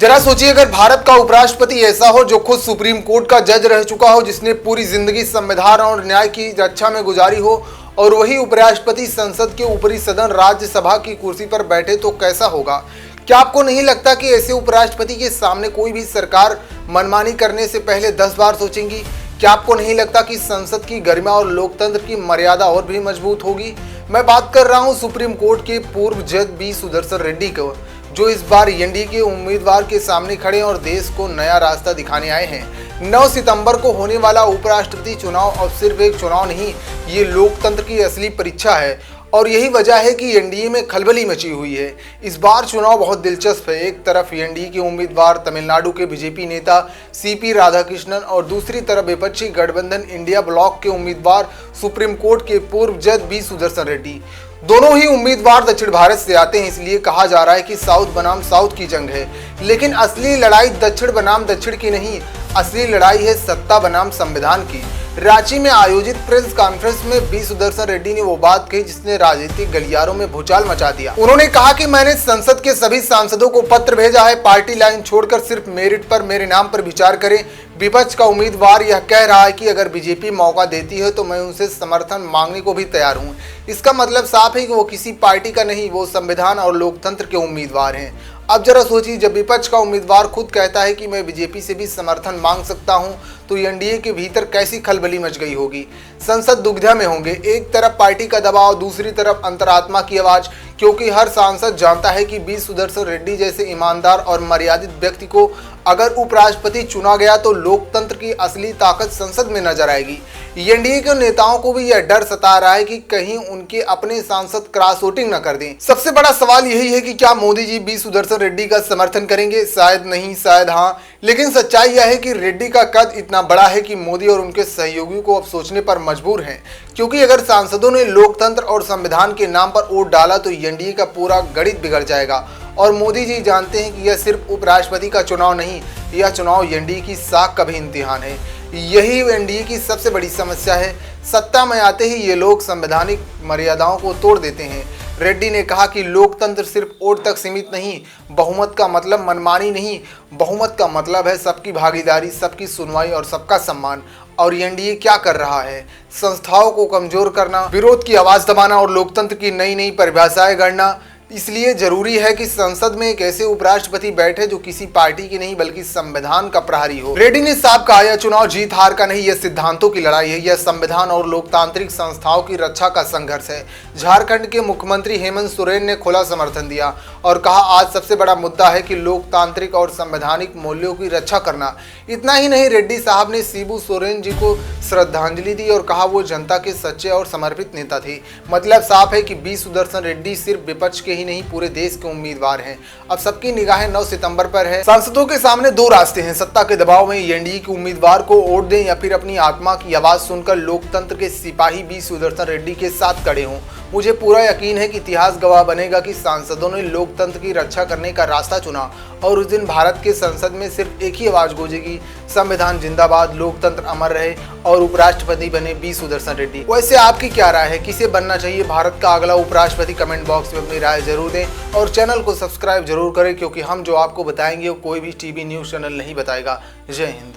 जरा सोचिए, अगर भारत का उपराष्ट्रपति ऐसा हो जो खुद सुप्रीम कोर्ट का जज रह चुका हो, जिसने पूरी जिंदगी संविधान और न्याय की रक्षा में गुजारी हो, और वही उपराष्ट्रपति संसद के ऊपरी सदन राज्यसभा की कुर्सी पर बैठे, तो कैसा होगा। क्या आपको नहीं लगता कि ऐसे उपराष्ट्रपति के सामने कोई भी सरकार मनमानी करने से पहले 10 बार सोचेंगी। क्या आपको नहीं लगता कि संसद की गरिमा और लोकतंत्र की मर्यादा और भी मजबूत होगी। मैं बात कर रहा हूं सुप्रीम कोर्ट के पूर्व जज बी सुदर्शन रेड्डी को, जो इस बार एनडीए के उम्मीदवार के सामने खड़े और देश को नया रास्ता दिखाने आए हैं। 9 सितंबर को होने वाला उपराष्ट्रपति चुनाव अब सिर्फ एक चुनाव नहीं, ये लोकतंत्र की असली परीक्षा है, और यही वजह है कि एनडीए में खलबली मची हुई है। इस बार चुनाव बहुत दिलचस्प है। एक तरफ एनडीए के उम्मीदवार तमिलनाडु के बीजेपी नेता सीपी राधाकृष्णन और दूसरी तरफ विपक्षी गठबंधन इंडिया ब्लॉक के उम्मीदवार सुप्रीम कोर्ट के पूर्व जज बी सुदर्शन रेड्डी। दोनों ही उम्मीदवार दक्षिण भारत से आते हैं, इसलिए कहा जा रहा है कि साउथ बनाम साउथ की जंग है। लेकिन असली लड़ाई दक्षिण बनाम दक्षिण की नहीं, असली लड़ाई है सत्ता बनाम संविधान की। रांची में आयोजित प्रेस कॉन्फ्रेंस में बी सुदर्शन रेड्डी ने वो बात कही जिसने राजनीतिक गलियारों में भूचाल मचा दिया। उन्होंने कहा कि मैंने संसद के सभी सांसदों को पत्र भेजा है, पार्टी लाइन छोड़कर सिर्फ मेरिट पर मेरे नाम पर विचार करें। विपक्ष का उम्मीदवार यह कह रहा है कि अगर बीजेपी मौका देती है तो मैं उनसे समर्थन मांगने को भी तैयार हूं। इसका मतलब साफ है कि वो किसी पार्टी का नहीं, वो संविधान और लोकतंत्र के उम्मीदवार हैं। अब जरा सोचिए, जब विपक्ष का उम्मीदवार खुद कहता है कि मैं बीजेपी से भी समर्थन मांग सकता हूं, तो एनडीए के भीतर कैसी खलबली मच गई होगी। संसद दुविधा में होंगे, एक तरफ पार्टी का दबाव, दूसरी तरफ अंतरात्मा की आवाज, क्योंकि हर सांसद जानता है कि बी सुदर्शन रेड्डी जैसे ईमानदार और मर्यादित व्यक्ति को अगर उपराष्ट्रपति चुना गया तो लोकतंत्र की असली ताकत संसद में नजर आएगी। एनडीए के नेताओं को भी यह डर सता रहा है कि कहीं उनके अपने सांसद क्रॉस वोटिंग न कर दें। सबसे बड़ा सवाल यही है कि क्या मोदी जी बी सुदर्शन रेड्डी का समर्थन करेंगे। शायद नहीं, शायद हाँ, लेकिन सच्चाई यह है कि रेड्डी का कद इतना बड़ा है कि मोदी और उनके सहयोगियों को अब सोचने पर मजबूर हैं, क्योंकि अगर सांसदों ने लोकतंत्र और संविधान के नाम पर वोट डाला तो एनडीए का पूरा गणित बिगड़ जाएगा। और मोदी जी जानते हैं कि यह सिर्फ उपराष्ट्रपति का चुनाव नहीं, यह चुनाव एनडीए की साख का भी इम्तिहान है। यही एनडीए की सबसे बड़ी समस्या है। सत्ता में आते ही ये लोग संवैधानिक मर्यादाओं को तोड़ देते हैं। रेड्डी ने कहा कि लोकतंत्र सिर्फ वोट तक सीमित नहीं, बहुमत का मतलब मनमानी नहीं, बहुमत का मतलब है सबकी भागीदारी, सबकी सुनवाई और सबका सम्मान। और एनडीए क्या कर रहा है? संस्थाओं को कमजोर करना, विरोध की आवाज दबाना और लोकतंत्र की नई नई परिभाषाएं गढ़ना। इसलिए जरूरी है कि संसद में एक ऐसे उपराष्ट्रपति बैठे जो किसी पार्टी की नहीं बल्कि संविधान का प्रहरी हो। रेड्डी ने साफ कहा, यह चुनाव जीत हार का नहीं, यह सिद्धांतों की लड़ाई है, यह संविधान और लोकतांत्रिक संस्थाओं की रक्षा का संघर्ष है। झारखंड के मुख्यमंत्री हेमंत सोरेन ने खुला समर्थन दिया और कहा, आज सबसे बड़ा मुद्दा है कि लोकतांत्रिक और संवैधानिक मूल्यों की रक्षा करना। इतना ही नहीं, रेड्डी साहब ने शिबू सोरेन जी को श्रद्धांजलि दी और कहा वो जनता के सच्चे और समर्पित नेता थे। मतलब साफ है कि बी सुदर्शन रेड्डी सिर्फ विपक्ष के ही नहीं, पूरे देश के उम्मीदवार हैं। अब सबकी निगाहें 9 सितंबर पर है। सांसदों के सामने 2 रास्ते हैं, सत्ता के दबाव में एनडीए के उम्मीदवार को वोट दें या फिर अपनी आत्मा की आवाज सुनकर लोकतंत्र के सिपाही बी सुदर्शन रेड्डी के साथ खड़े हों। मुझे पूरा यकीन है कि इतिहास गवाह बनेगा कि सांसदों ने लोकतंत्र की रक्षा करने का रास्ता चुना, और उस दिन भारत के संसद में सिर्फ एक ही आवाज गूंजेगी, संविधान जिंदाबाद, लोकतंत्र अमर रहे, और उपराष्ट्रपति बने बी सुदर्शन रेड्डी। वैसे आपकी क्या राय है? किसे बनना चाहिए भारत का अगला उपराष्ट्रपति? कमेंट बॉक्स में अपनी राय जरूर दें और चैनल को सब्सक्राइब जरूर करें, क्योंकि हम जो आपको बताएंगे वो कोई भी टीवी न्यूज़ चैनल नहीं बताएगा। जय हिंद।